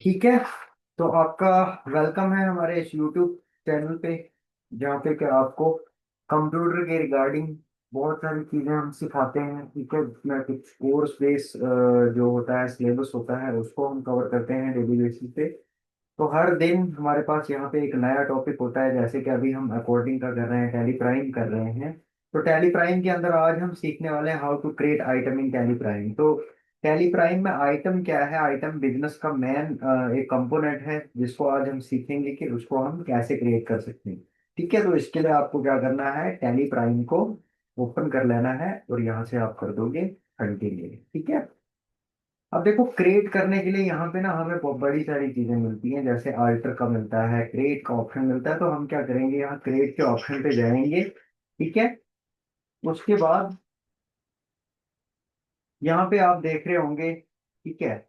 ठीक है। तो आपका वेलकम है हमारे इस यूट्यूब चैनल पे, जहाँ पे कि आपको कंप्यूटर के रिगार्डिंग बहुत सारी चीज़ें हम सिखाते हैं। ठीक है, इसमें कुछ कोर्स बेस जो होता है, सिलेबस होता है, उसको हम कवर करते हैं डेली बेसिस पे। तो हर दिन हमारे पास यहाँ पे एक नया टॉपिक होता है। जैसे कि अभी हम अकॉर्डिंग का कर रहे हैं, टैली प्राइम कर रहे हैं। तो टैली प्राइम के अंदर आज हम सीखने वाले हैं how to create item in Tally Prime. तो टैली प्राइम में आइटम क्या है? आइटम बिजनेस का मेन एक कंपोनेंट है, जिसको आज हम सीखेंगे कि उसको हम कैसे क्रिएट कर सकते हैं। ठीक है, तो इसके लिए आपको क्या करना है, टैली प्राइम को ओपन कर लेना है और यहाँ से आप कर दोगे कंटिन्यू। ठीक है। अब देखो, क्रिएट करने के लिए यहाँ पे ना हमें बहुत बड़ी सारी चीजें मिलती हैं। जैसे अल्टर का मिलता है, क्रिएट का ऑप्शन मिलता है। तो हम क्या करेंगे, यहाँ क्रिएट के ऑप्शन पे जाएंगे। ठीक है। उसके बाद यहाँ पे आप देख रहे होंगे, ठीक है,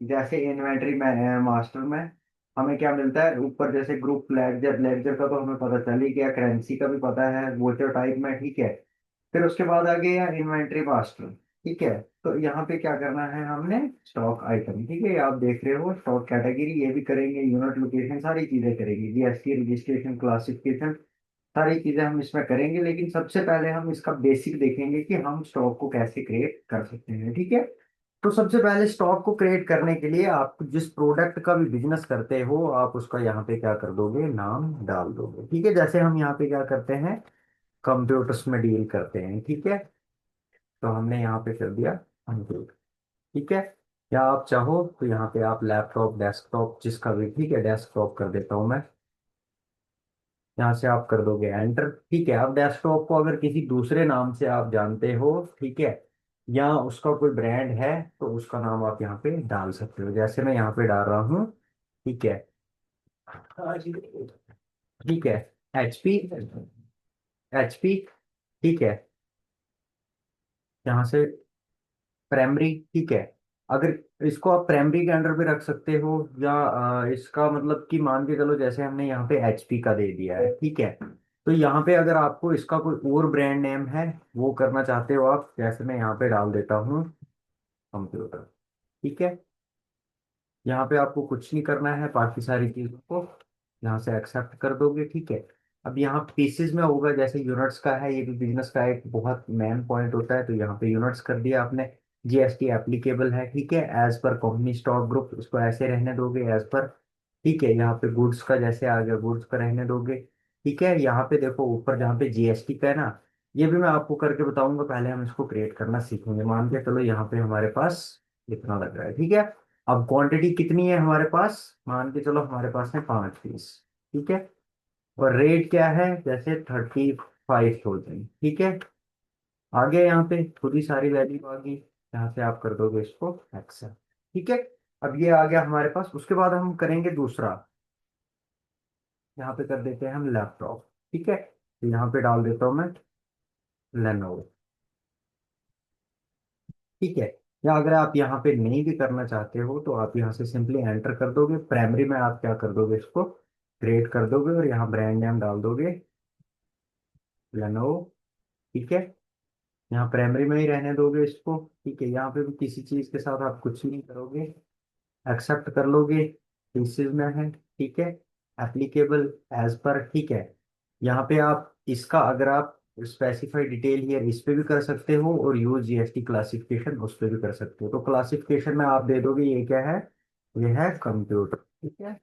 जैसे इन्वेंटरी में मास्टर में हमें क्या मिलता है ऊपर, जैसे ग्रुप लेडजर। लेडजर का तो हमें पता चल ही गया, करेंसी का भी पता है, वोचर टाइप में। ठीक है। फिर उसके बाद आ गया इन्वेंटरी मास्टर। ठीक है। तो यहाँ पे क्या करना है हमने, स्टॉक आइटम। ठीक है, ये आप देख रहे हो स्टॉक कैटेगरी, ये भी करेंगे, यूनिट लोकेशन, सारी चीजें करेंगे, जीएसटी रजिस्ट्रेशन, क्लासिफिकेशन, सारी चीजें हम इसमें करेंगे। लेकिन सबसे पहले हम इसका बेसिक देखेंगे कि हम स्टॉक को कैसे क्रिएट कर सकते हैं। ठीक है। तो सबसे पहले स्टॉक को क्रिएट करने के लिए आप जिस प्रोडक्ट का भी बिजनेस करते हो, आप उसका यहाँ पे क्या कर दोगे, नाम डाल दोगे। ठीक है, जैसे हम यहाँ पे क्या करते हैं, कंप्यूटर्स में डील करते हैं। ठीक है। तो हमने यहाँ पे कर दिया कंप्यूटर। ठीक है। या आप चाहो तो यहाँ पे आप लैपटॉप, डेस्कटॉप, जिसका भी, ठीक है, डेस्कटॉप कर देता हूँ मैं। यहाँ से आप कर दोगे एंटर। ठीक है। अब डेस्कटॉप को अगर किसी दूसरे नाम से आप जानते हो, ठीक है, या उसका कोई ब्रांड है, तो उसका नाम आप यहाँ पे डाल सकते हो। जैसे मैं यहाँ पे डाल रहा हूँ, ठीक है, ठीक है, एचपी, एचपी। ठीक है। यहाँ से प्राइमरी। ठीक है। अगर इसको आप प्राइमरी के अंडर पे रख सकते हो, या इसका मतलब कि मान के चलो, जैसे हमने यहाँ पे एचपी का दे दिया है। ठीक है। तो यहाँ पे अगर आपको इसका कोई और ब्रांड नेम है, वो करना चाहते हो आप, जैसे मैं यहाँ पे डाल देता हूँ कंप्यूटर। ठीक है। यहाँ पे आपको कुछ नहीं करना है, बाकी सारी चीजों को यहाँ से एक्सेप्ट कर दोगे। ठीक है। अब यहाँ पीसेस में होगा, जैसे यूनिट्स का है, ये भी बिजनेस का एक बहुत मेन पॉइंट होता है। तो यहाँ पे यूनिट्स कर दिया आपने। जीएसटी एप्लीकेबल है। ठीक है। As per company stock group, इसको ऐसे रहने दोगे एज पर। ठीक है। यहाँ पे गुड्स का जैसे आ गया, गुड्स का रहने दोगे। ठीक है। यहाँ पे देखो ऊपर जहाँ पे जीएसटी का है ना, ये भी मैं आपको करके बताऊंगा, पहले हम इसको क्रिएट करना सीखेंगे। मान के चलो यहाँ पे हमारे पास इतना लग रहा है। ठीक है। अब क्वांटिटी कितनी है हमारे पास, मान के चलो हमारे पास है 5 पीस। ठीक है। और रेट क्या है, जैसे 35,000। ठीक है। आगे यहाँ पे खुद ही सारी वैल्यू आ गई, यहाँ से आप कर दोगे इसको एक्सेप्ट। ठीक है। अब ये आ गया हमारे पास। उसके बाद हम करेंगे दूसरा, यहाँ पे कर देते हैं हम लैपटॉप। ठीक है। तो यहाँ पे डाल देता हूँ मैं लेनोवो। ठीक है। या अगर आप यहाँ पे नहीं भी करना चाहते हो, तो आप यहाँ से सिंपली एंटर कर दोगे। प्राइमरी में आप क्या कर दोगे, इसको क्रिएट कर दोगे और यहाँ ब्रांड नेम डाल दोगे लेनोवो। ठीक है। यहाँ प्राइमरी में ही रहने दोगे इसको। ठीक है। यहाँ पे भी किसी चीज के साथ आप कुछ नहीं करोगे, एक्सेप्ट कर लोगे। पीसेज में है। ठीक है। Applicable as per. ठीक है। यहाँ पे आप इसका, अगर आप स्पेसिफाई डिटेल हियर, इस पे भी कर सकते हो, और यूज जीएसटी क्लासिफिकेशन उस पे भी कर सकते हो। तो क्लासिफिकेशन में आप दे दोगे ये क्या है, ये है कंप्यूटर। ठीक है।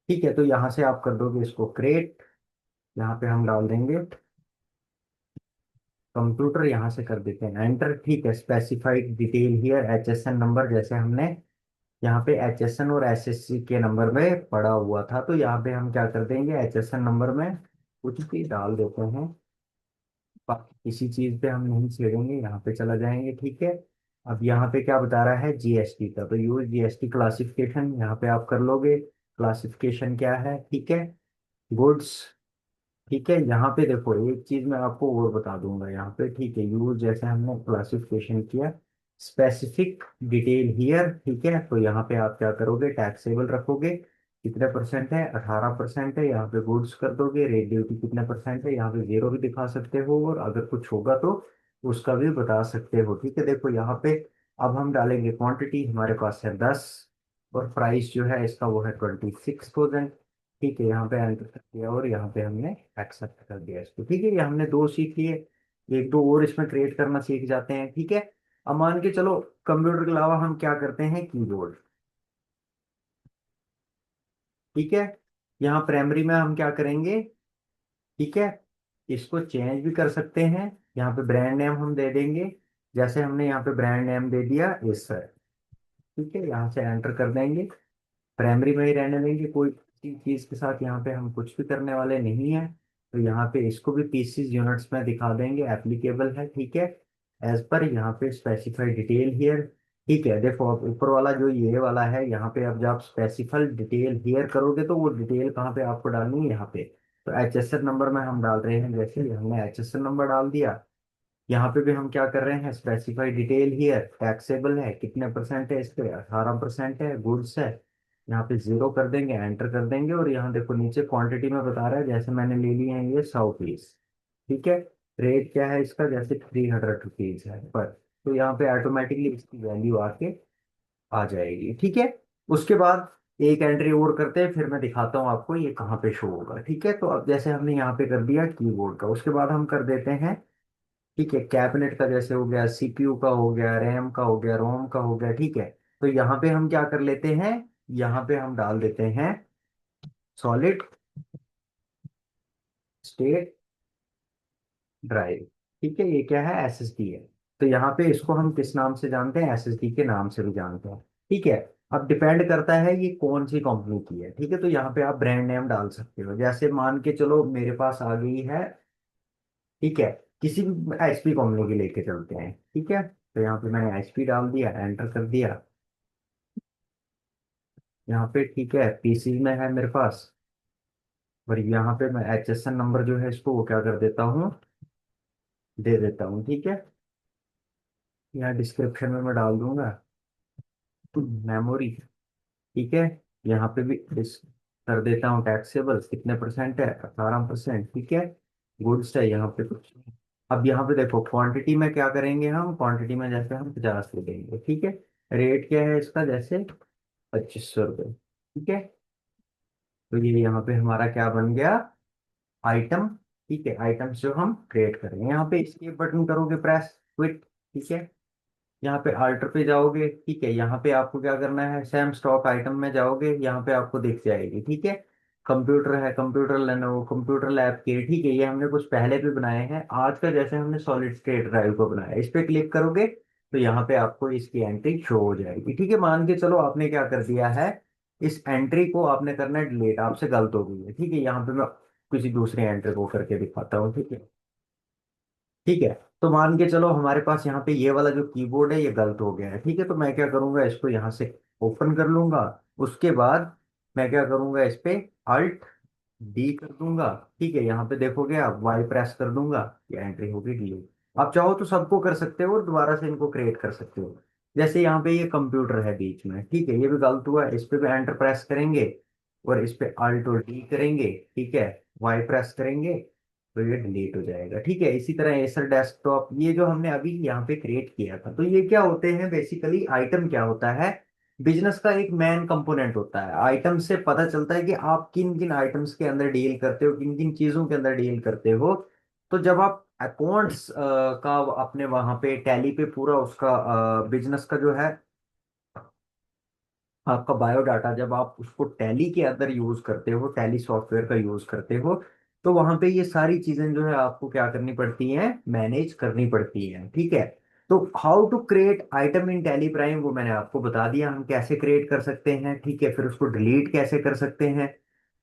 ठीक है। तो यहाँ से आप कर दोगे इसको क्रिएट। यहाँ पे हम डाल देंगे कंप्यूटर, यहाँ से कर देते हैं एंटर। ठीक है। Specified detail here HSN number, जैसे हमने यहाँ पे एचएसएन और एसएससी के नंबर में पड़ा हुआ था, तो यहाँ पे हम क्या कर देंगे, एचएसएन नंबर में कुछ भी डाल देते हैं। बाकी किसी चीज पे हम नहीं छेड़ेंगे, यहाँ पे चला जाएंगे। ठीक है। अब यहाँ पे क्या बता रहा है, जीएसटी का, तो यूज जीएसटी क्लासिफिकेशन यहाँ पे आप कर लोगे। क्लासिफिकेशन क्या है, ठीक है, गुड्स। ठीक है। यहाँ पे देखो एक चीज मैं आपको और बता दूंगा यहाँ पे। ठीक है। यूज जैसे हमने क्लासिफिकेशन किया, स्पेसिफिक डिटेल हियर। ठीक है। तो यहाँ पे आप क्या करोगे, टैक्सेबल रखोगे, कितने परसेंट है, 18% है। यहाँ पे गुड्स कर दोगे, रेट ड्यूटी कितने परसेंट है, यहाँ पे जीरो भी दिखा सकते हो, और अगर कुछ होगा तो उसका भी बता सकते हो। ठीक है। देखो यहाँ पे अब हम डालेंगे क्वांटिटी, हमारे पास है 10। और प्राइस जो है इसका वो है 26,000। ठीक है, यहाँ पे एंटर कर दिया और यहाँ पे हमने एक्सेप्ट कर दिया इसको। ठीक है, ये हमने दो सीख लिए, एक दो और इसमें क्रिएट करना सीख जाते हैं। ठीक है, अब मान के चलो कंप्यूटर के अलावा हम क्या करते हैं, कीबोर्ड। ठीक है, यहाँ प्राइमरी में हम क्या करेंगे, ठीक है, इसको चेंज भी कर सकते हैं। यहाँ पे ब्रांड नेम हम दे देंगे, जैसे हमने यहाँ पे ब्रांड नेम दे दिया एसर। ठीक है, यहाँ से एंटर कर देंगे, प्राइमरी में ही रहने देंगे, कोई चीज के साथ यहाँ पे हम कुछ भी करने वाले नहीं है। तो यहाँ पे इसको भी पीसीज यूनिट्स में दिखा देंगे, एप्लीकेबल है। ठीक है, एज पर यहाँ पे स्पेसिफाई डिटेल हियर। ठीक है, देखो अब ऊपर वाला जो ये वाला है, यहाँ पे अब जब आप स्पेसिफाई डिटेल हियर करोगे तो वो डिटेल कहाँ पे आपको डालनी है, यहाँ पे। तो HSN नंबर में हम डाल रहे हैं, जैसे हमने HSN नंबर डाल दिया। यहाँ पे भी हम क्या कर रहे हैं, स्पेसिफाई डिटेल हियर, टैक्सेबल है, कितने परसेंट है इस पे, 18% है, गुड्स है। यहाँ पे 0 कर देंगे, एंटर कर देंगे, और यहाँ देखो नीचे क्वांटिटी में बता रहा है, जैसे मैंने ले लिए हैं ये 100 पीस। ठीक है, रेट क्या है इसका, जैसे 300 रुपीज है पर। तो यहाँ पे ऑटोमेटिकली इसकी वैल्यू आके आ जाएगी। ठीक है, उसके बाद एक एंट्री और करते हैं, फिर मैं दिखाता हूँ आपको ये कहाँ पे शो होगा। ठीक है, तो अब जैसे हमने यहाँ पे कर दिया कीबोर्ड का, उसके बाद हम कर देते हैं, ठीक है, कैबिनेट का, जैसे हो गया सीपीयू का, हो गया रैम का, हो गया रोम का, हो गया। ठीक है, तो यहाँ पे हम क्या कर लेते हैं, यहाँ पे हम डाल देते हैं सॉलिड स्टेट ड्राइव। ठीक है, ये क्या है, एसएसडी है। तो यहाँ पे इसको हम किस नाम से जानते हैं, एसएसडी के नाम से भी जानते हैं। ठीक है, अब डिपेंड करता है ये कौन सी कंपनी की है। ठीक है, तो यहाँ पे आप ब्रांड नेम डाल सकते हो, जैसे मान के चलो मेरे पास आ गई है, ठीक है, किसी भी एचपी कंपनी की लेके चलते हैं। ठीक है, तो यहाँ पे मैंने एचपी डाल दिया, एंटर कर दिया यहाँ पे। ठीक है, पीसी में है मेरे पास, और यहाँ पे मैं HSN नंबर जो है इसको वो क्या कर देता हूँ, दे देता हूँ। ठीक है, यहाँ डिस्क्रिप्शन में मैं डाल दूंगा मेमोरी। ठीक है, यहाँ पे भी इस कर देता हूँ टैक्सेबल, कितने परसेंट है, 18%। ठीक है, गुड्स है यहाँ पे कुछ नहीं। अब यहाँ पे देखो क्वांटिटी में क्या करेंगे, हम क्वांटिटी में जैसे हम 50 ले देंगे। ठीक है, रेट क्या है इसका, जैसे 2500 रुपये। ठीक है, तो ये यहाँ पे हमारा क्या बन गया, आइटम। ठीक है, आइटम्स जो हम क्रिएट करेंगे, यहाँ पे escape बटन करोगे प्रेस, क्विट। ठीक है, यहाँ पे अल्टर पे जाओगे। ठीक है, यहाँ पे आपको क्या करना है, सेम स्टॉक आइटम में जाओगे, यहाँ पे आपको दिख जाएगी। ठीक है, कंप्यूटर है, कंप्यूटर लेनोवो कंप्यूटर लैब के। ठीक है, ये हमने कुछ पहले भी बनाए हैं, आज का जैसे हमने सॉलिड स्टेट ड्राइव को बनाया, इस पे क्लिक करोगे तो यहाँ पे आपको इसकी एंट्री शो हो जाएगी। ठीक है, मान के चलो आपने क्या कर दिया है, इस एंट्री को आपने करना है डिलीट, आपसे गलत हो गई है। ठीक है, यहाँ पे मैं किसी दूसरे एंट्री को करके दिखाता हूँ। ठीक है, ठीक है, तो मान के चलो हमारे पास यहाँ पे ये वाला जो कीबोर्ड है ये गलत हो गया है। ठीक है, तो मैं क्या करूंगा, इसको यहाँ से ओपन कर लूंगा। उसके बाद मैं क्या करूंगा, इस पे अल्ट डी कर दूंगा। ठीक है, यहाँ पे देखोगे आप, वाई प्रेस कर दूंगा, ये एंट्री होगी डिलीट। आप चाहो तो सबको कर सकते हो और दोबारा से इनको क्रिएट कर सकते हो। जैसे यहाँ पे ये कंप्यूटर है बीच में, ठीक है, ये भी गलत हुआ है, इस पे भी एंटर प्रेस करेंगे और इस पे अल्ट और डी करेंगे। ठीक है, वाई प्रेस करेंगे तो ये डिलीट हो जाएगा। ठीक है, इसी तरह एसर डेस्कटॉप, ये जो हमने अभी यहाँ पे क्रिएट किया था, तो ये क्या होते हैं बेसिकली, आइटम क्या होता है, बिजनेस का एक मेन कंपोनेंट होता है। आइटम से पता चलता है कि आप किन किन आइटम्स के अंदर डील करते हो, किन किन चीजों के अंदर डील करते हो। तो जब आप अकाउंट्स का अपने वहां पे टैली पे पूरा उसका बिजनेस का जो है आपका बायोडाटा, जब आप उसको टैली के अंदर यूज करते हो, टैली सॉफ्टवेयर का यूज करते हो, तो वहां पे ये सारी चीजें जो है आपको क्या करनी पड़ती हैं, मैनेज करनी पड़ती हैं। ठीक है, तो how to create item in Tally Prime वो मैंने आपको बता दिया, हम कैसे क्रिएट कर सकते हैं। ठीक है, फिर उसको डिलीट कैसे कर सकते हैं,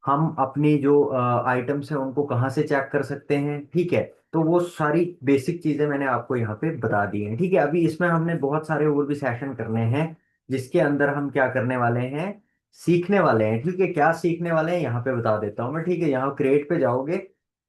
हम अपनी जो आइटम्स हैं उनको कहाँ से चेक कर सकते हैं। ठीक है, तो वो सारी बेसिक चीजें मैंने आपको यहाँ पे बता दी हैं। ठीक है, अभी इसमें हमने बहुत सारे और भी सेशन करने हैं, जिसके अंदर हम क्या करने वाले हैं, सीखने वाले हैं। ठीक है, क्या सीखने वाले हैं यहाँ पे बता देता हूँ मैं। ठीक है, यहाँ क्रिएट पे जाओगे,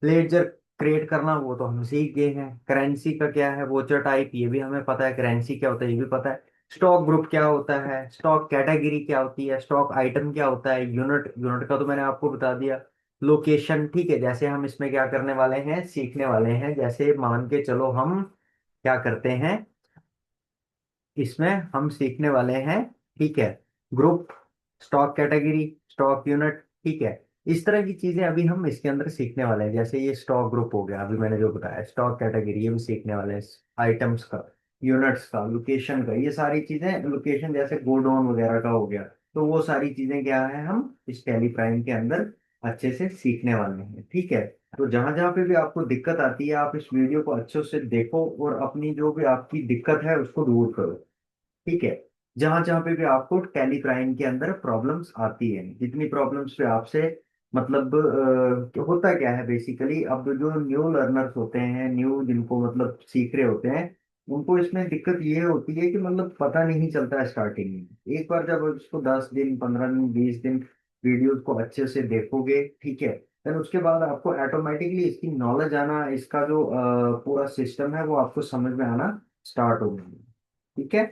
लेडजर क्रिएट करना वो तो हम सीख गए हैं। करेंसी का क्या है, वोचर टाइप, ये भी हमें पता है। करेंसी क्या होता है ये भी पता है। स्टॉक ग्रुप क्या होता है, स्टॉक कैटेगरी क्या होती है, स्टॉक आइटम क्या होता है, यूनिट, यूनिट का तो मैंने आपको बता दिया। लोकेशन, ठीक है, जैसे हम इसमें क्या करने वाले हैं, सीखने वाले हैं। जैसे मान के चलो हम क्या करते हैं, इसमें हम सीखने वाले हैं, ठीक है, group. Stock category, stock unit, ठीक है। इस तरह की चीजें अभी हम इसके अंदर सीखने वाले हैं। जैसे ये स्टॉक ग्रुप हो गया, अभी मैंने जो बताया स्टॉक कैटेगरी, ये भी सीखने वाले हैं। आइटम्स का, यूनिट्स का, लोकेशन का, ये सारी चीजें, लोकेशन जैसे गोडाउन वगैरह का हो गया, तो वो सारी चीजें क्या है हम इस टैली प्राइम के अंदर अच्छे से सीखने वाले हैं, ठीक है। तो जहां जहां पे भी आपको दिक्कत आती है, आप इस वीडियो को अच्छे से देखो और अपनी जो भी आपकी दिक्कत है उसको दूर करो, ठीक है। जहां जहां पे भी आपको टैली प्राइम के अंदर प्रॉब्लम्स आती है, जितनी प्रॉब्लम्स पे आपसे मतलब होता क्या है बेसिकली, अब जो न्यू लर्नर्स होते हैं, न्यू जिनको मतलब सीख रहे होते हैं, उनको इसमें दिक्कत ये होती है कि मतलब पता नहीं चलता है स्टार्टिंग में। एक बार जब इसको 10 दिन, 15 दिन, 20 दिन वीडियोस को अच्छे से देखोगे, ठीक है, फिर उसके बाद आपको ऑटोमेटिकली इसकी नॉलेज आना, इसका जो पूरा सिस्टम है वो आपको समझ में आना स्टार्ट हो जाएगा, ठीक है।